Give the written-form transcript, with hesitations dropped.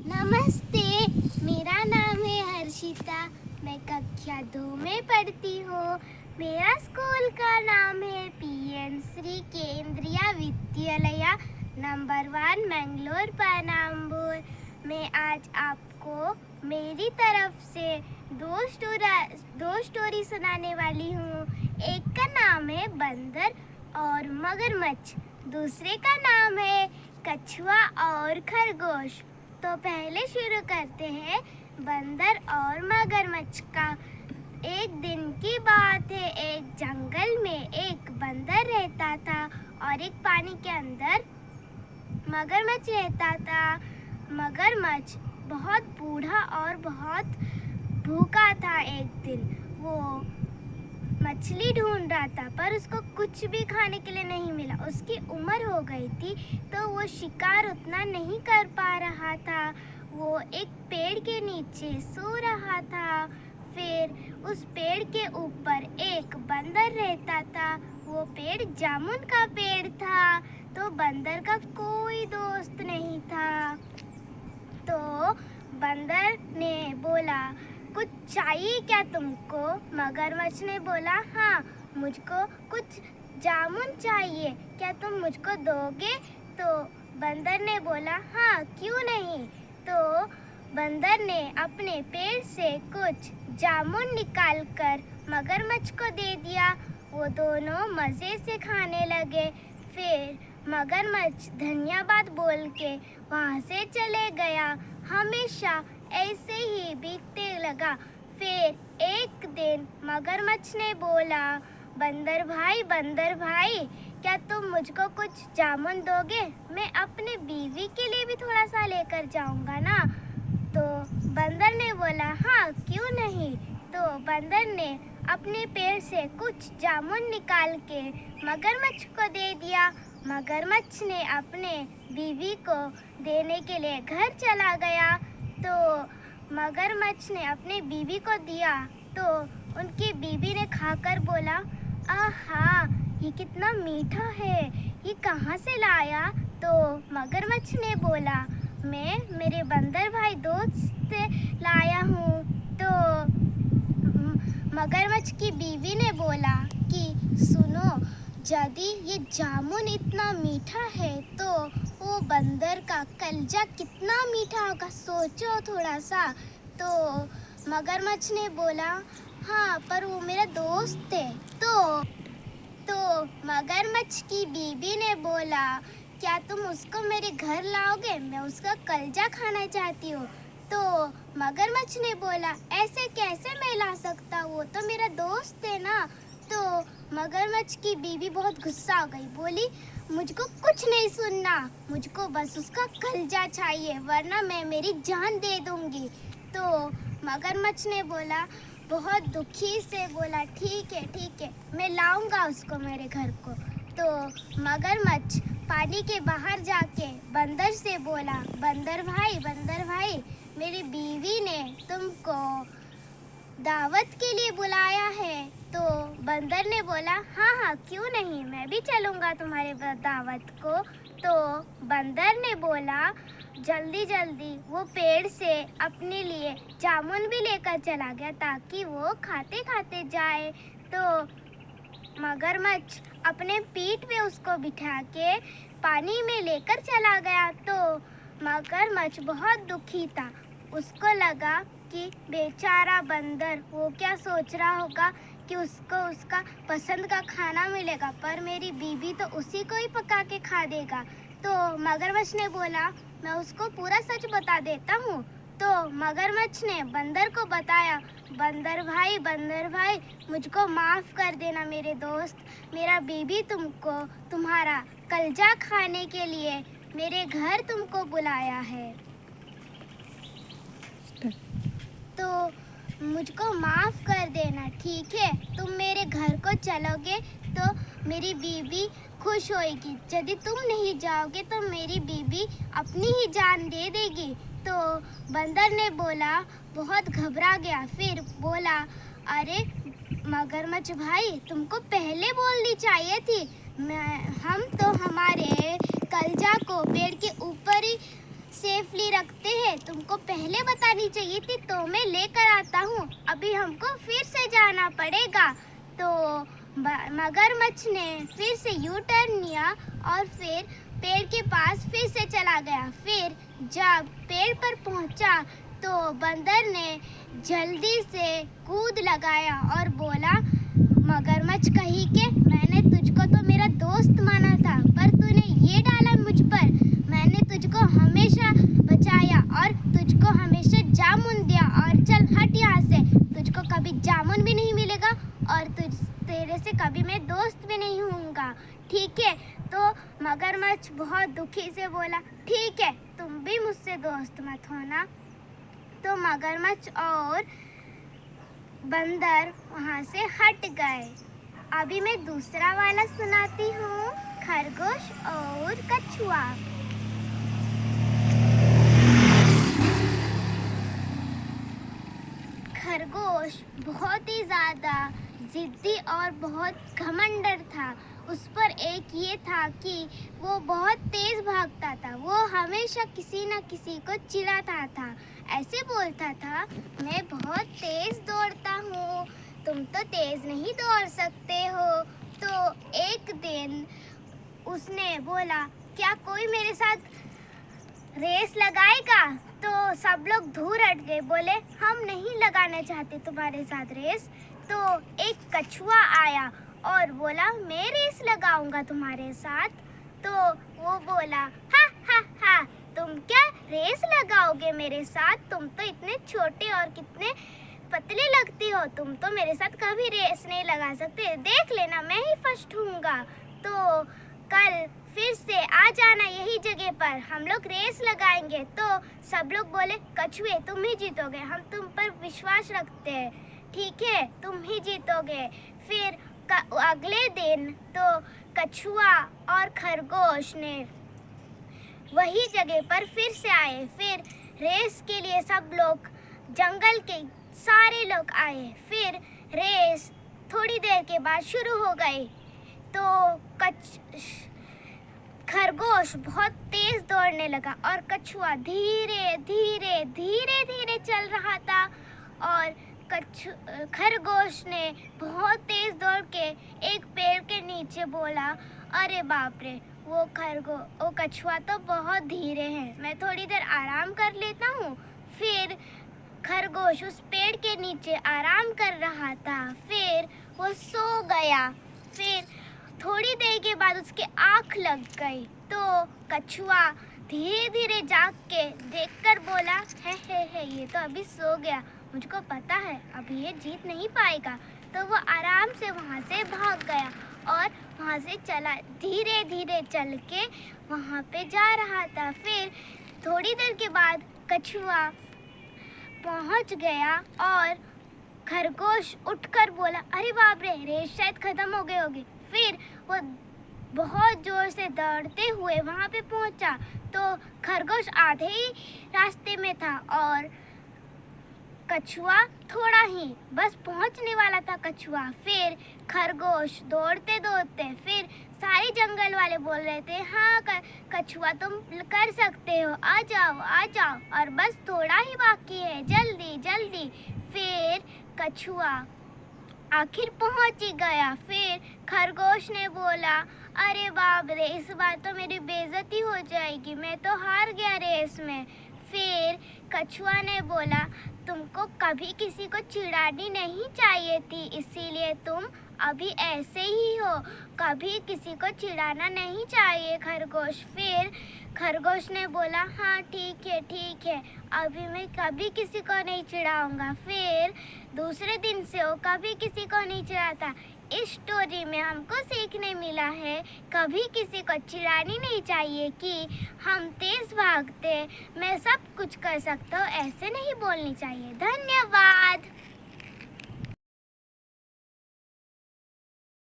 नमस्ते, मेरा नाम है हर्षिता। मैं कक्षा 2 में पढ़ती हूँ। मेरा स्कूल का नाम है पीएन श्री केंद्रीय विद्यालय नंबर 1 मंगलोर पनाम्बूर। मैं आज आपको मेरी तरफ से दो स्टोरी सुनाने वाली हूँ। एक का नाम है बंदर और मगरमच्छ, दूसरे का नाम है कछुआ और खरगोश। तो पहले शुरू करते हैं बंदर और मगरमच्छ का। एक दिन की बात है, एक जंगल में एक बंदर रहता था और एक पानी के अंदर मगरमच्छ रहता था। मगरमच्छ बहुत बूढ़ा और बहुत भूखा था। एक दिन वो मछली ढूंढ रहा था पर उसको कुछ भी खाने के लिए नहीं मिला। उसकी उम्र हो गई थी तो वो शिकार उतना नहीं कर पा रहा था। वो एक पेड़ के नीचे सो रहा था। फिर उस पेड़ के ऊपर एक बंदर रहता था। वो पेड़ जामुन का पेड़ था। तो बंदर का कोई दोस्त नहीं था। तो बंदर ने बोला, कुछ चाहिए क्या तुमको? मगरमच्छ ने बोला, हाँ, मुझको कुछ जामुन चाहिए, क्या तुम मुझको दोगे? तो बंदर ने बोला, हाँ, क्यों नहीं। तो बंदर ने अपने पेड़ से कुछ जामुन निकालकर मगरमच्छ को दे दिया। वो दोनों मज़े से खाने लगे। फिर मगरमच्छ धन्यवाद बोल के वहाँ से चले गया। हमेशा ऐसे ही बीतते लगा। फिर एक दिन मगरमच्छ ने बोला, बंदर भाई, क्या तुम मुझको कुछ जामुन दोगे? मैं अपने बीवी के लिए भी थोड़ा सा लेकर जाऊंगा ना। तो बंदर ने बोला, हाँ, क्यों नहीं। तो बंदर ने अपने पेड़ से कुछ जामुन निकाल के मगरमच्छ को दे दिया। मगरमच्छ ने अपने बीवी को देने के लिए घर चला गया। तो मगरमच्छ ने अपने बीवी को दिया तो उनकी बीवी ने खाकर बोला, आहा, ये कितना मीठा है, ये कहाँ से लाया? तो मगरमच्छ ने बोला, मैं मेरे बंदर भाई दोस्त से लाया हूँ। तो मगरमच्छ की बीवी ने बोला कि सुनो, यदि ये जामुन इतना मीठा है तो वो बंदर का कलेजा कितना मीठा होगा, सोचो थोड़ा सा। तो मगरमच्छ ने बोला, हाँ, पर वो मेरा दोस्त है। तो मगरमच्छ की बीबी ने बोला, क्या तुम उसको मेरे घर लाओगे? मैं उसका कलेजा खाना चाहती हूँ। तो मगरमच्छ ने बोला, ऐसे कैसे मैं ला सकता, वो तो मेरा दोस्त है ना। तो मगरमच्छ की बीवी बहुत गुस्सा हो गई, बोली, मुझको कुछ नहीं सुनना, मुझको बस उसका कलेजा चाहिए, वरना मैं मेरी जान दे दूंगी। तो मगरमच्छ ने बोला, बहुत दुखी से बोला, ठीक है, मैं लाऊंगा उसको मेरे घर को। तो मगरमच्छ पानी के बाहर जाके बंदर से बोला, बंदर भाई, मेरी बीवी ने तुमको दावत के लिए बुलाया है। तो बंदर ने बोला, हाँ, क्यों नहीं, मैं भी चलूँगा तुम्हारे दावत को। तो बंदर ने बोला, जल्दी वो पेड़ से अपने लिए जामुन भी लेकर चला गया ताकि वो खाते खाते जाए। तो मगरमच्छ अपने पीठ पे उसको बिठा के पानी में लेकर चला गया। तो मगरमच्छ बहुत दुखी था। उसको लगा कि बेचारा बंदर, वो क्या सोच रहा होगा कि उसको उसका पसंद का खाना मिलेगा, पर मेरी बीवी तो उसी को ही पका के खा देगा। तो मगरमच्छ ने बोला, मैं उसको पूरा सच बता देता हूँ। तो मगरमच्छ ने बंदर को बताया, बंदर भाई, मुझको माफ़ कर देना मेरे दोस्त, मेरा बीवी तुमको तुम्हारा कलेजा खाने के लिए मेरे घर तुमको बुलाया है, तो मुझको माफ़ कर देना, ठीक है? तुम मेरे घर को चलोगे तो मेरी बीवी खुश होएगी, यदि तुम नहीं जाओगे तो मेरी बीवी अपनी ही जान दे देगी। तो बंदर ने बोला, बहुत घबरा गया, फिर बोला, अरे मगरमच्छ भाई, तुमको पहले बोलनी चाहिए थी। हम तो हमारे कलेजा को पेड़ के ऊपर ही सेफली रखते हैं? तुमको पहले बतानी चाहिए थी, तो मैं लेकर आता हूँ। अभी हमको फिर से जाना पड़ेगा। तो मगरमच्छ ने फिर से यू टर्न लिया और फिर पेड़ के पास फिर से चला गया। फिर जब पेड़ पर पहुँचा तो बंदर ने जल्दी से कूद लगाया और बोला, मगरमच्छ कहीं के, मैंने तुझको तो मेरा दोस्त माना था, पर तूने ये डाला मुझ पर। मैंने तुझको हमेशा बचाया और तुझको हमेशा जामुन दिया, और चल हट यहाँ से, तुझको कभी जामुन भी नहीं मिलेगा और तेरे से कभी मैं दोस्त भी नहीं होऊंगा, ठीक है? तो मगरमच्छ बहुत दुखी से बोला, ठीक है, तुम भी मुझसे दोस्त मत होना। तो मगरमच्छ और बंदर वहाँ से हट गए। अभी मैं दूसरा वाला सुनाती हूँ, खरगोश और कछुआ। खरगोश बहुत ही ज़्यादा जिद्दी और बहुत घमंडर था। उस पर एक ये था कि वो बहुत तेज़ भागता था। वो हमेशा किसी न किसी को चिढ़ाता था। ऐसे बोलता था, मैं बहुत तेज़ दौड़ता हूँ, तुम तो तेज़ नहीं दौड़ सकते हो। तो एक दिन उसने बोला, क्या कोई मेरे साथ रेस लगाएगा? तो सब लोग दूर हट गए, बोले, हम नहीं लगाना चाहते तुम्हारे साथ रेस। तो एक कछुआ आया और बोला, मैं रेस लगाऊंगा तुम्हारे साथ। तो वो बोला, हा हा हा, तुम क्या रेस लगाओगे मेरे साथ? तुम तो इतने छोटे और कितने पतले लगती हो, तुम तो मेरे साथ कभी रेस नहीं लगा सकते, देख लेना मैं ही फर्स्ट हूँगा। तो कल फिर से आ जाना यही जगह पर, हम लोग रेस लगाएंगे। तो सब लोग बोले, कछुए तुम ही जीतोगे, हम तुम पर विश्वास रखते हैं, ठीक है, तुम ही जीतोगे। फिर अगले दिन तो कछुआ और खरगोश ने वही जगह पर फिर से आए। फिर रेस के लिए सब लोग, जंगल के सारे लोग आए। फिर रेस थोड़ी देर के बाद शुरू हो गई। तो खरगोश बहुत तेज दौड़ने लगा और कछुआ धीरे धीरे धीरे धीरे चल रहा था। और खरगोश ने बहुत तेज दौड़ के एक पेड़ के नीचे बोला, अरे बाप रे, वो कछुआ तो बहुत धीरे है, मैं थोड़ी देर आराम कर लेता हूँ। फिर खरगोश उस पेड़ के नीचे आराम कर रहा था। फिर वो सो गया। फिर थोड़ी देर के बाद उसके आँख लग गई। तो कछुआ धीरे धीरे जाग के देखकर बोला, है ये तो अभी सो गया, मुझको पता है अभी ये जीत नहीं पाएगा। तो वो आराम से वहाँ से भाग गया और वहाँ से चला, धीरे धीरे चल के वहाँ पे जा रहा था। फिर थोड़ी देर के बाद कछुआ पहुँच गया और खरगोश उठकर बोला, अरे बाप रे, रेस शायद ख़त्म हो गई होगी। फिर वो बहुत ज़ोर से दौड़ते हुए वहाँ पे पहुँचा। तो खरगोश आधे ही रास्ते में था और कछुआ थोड़ा ही बस पहुँचने वाला था कछुआ। फिर खरगोश दौड़ते दौड़ते, फिर सारे जंगल वाले बोल रहे थे, हाँ कछुआ तुम कर सकते हो, आ जाओ और बस थोड़ा ही बाकी है, जल्दी जल्दी। फिर कछुआ आखिर पहुंच ही गया। फिर खरगोश ने बोला, अरे बाप रे, इस बार तो मेरी बेइज्जती हो जाएगी, मैं तो हार गया रेस में। फिर कछुआ ने बोला, तुमको कभी किसी को चिढ़ानी नहीं चाहिए थी, इसीलिए तुम अभी ऐसे ही हो, कभी किसी को चिढ़ाना नहीं चाहिए खरगोश। फिर खरगोश ने बोला, हाँ ठीक है, अभी मैं कभी किसी को नहीं चिढ़ाऊंगा। फिर दूसरे दिन से वो कभी किसी को नहीं चिढ़ाता। इस स्टोरी में हमको सीखने मिला है, कभी किसी को चिढ़ानी नहीं चाहिए कि हम तेज़ भागते, मैं सब कुछ कर सकता हूँ, ऐसे नहीं बोलनी चाहिए। धन्यवाद।